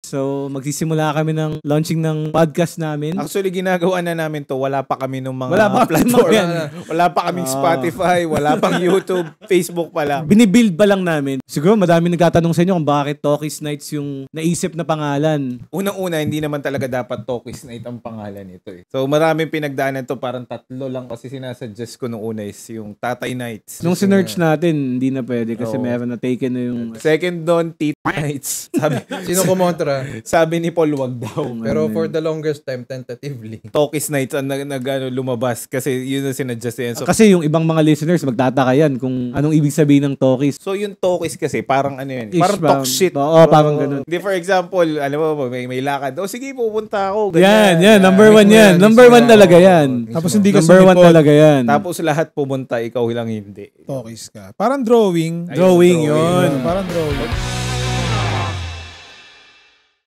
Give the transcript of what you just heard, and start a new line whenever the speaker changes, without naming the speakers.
So, magsisimula kami ng launching ng podcast namin.
Actually, ginagawa na namin to. Wala pa kami nung mga
Wala pa
platform.
yan.
Wala pa kaming Spotify, wala pang YouTube, Facebook pa lang.
Binibuild pa lang namin. Siguro madami nagtatanong sa inyo kung bakit Talkies Nights yung naisip na pangalan.
Unang-una, hindi naman talaga dapat Talkies Night ang pangalan nito eh. So, maraming pinagdaanan to. Parang 3 lang kasi sinasuggest ko nung una is yung Tatay Nights.
Nung sinerch natin, hindi na pwede kasi meron na taken na yung...
Second doon, Tita Nights.
Sino kumontra?
Sabi ni Paul, wag daw.
Pero for the longest time, tentatively.
Talkies Nights ang lumabas kasi yun ang sinadjust yan. So,
kasi yung ibang mga listeners, magtataka yan kung anong ibig sabihin ng Talkies.
so yung Talkies kasi, parang ano yan.
Ish,
Parang talk shit.
Oo, parang ganun.
Di for example, alam mo, may lakad. Sige, pupunta ako.
Yan. Number 1 yan. Number 1 talaga yan.
Tapos hindi ka
Number 1 talaga yan.
Tapos lahat pumunta, ikaw lang hindi.
Talkies ka. Parang drawing.
Drawing yun.
Parang drawing.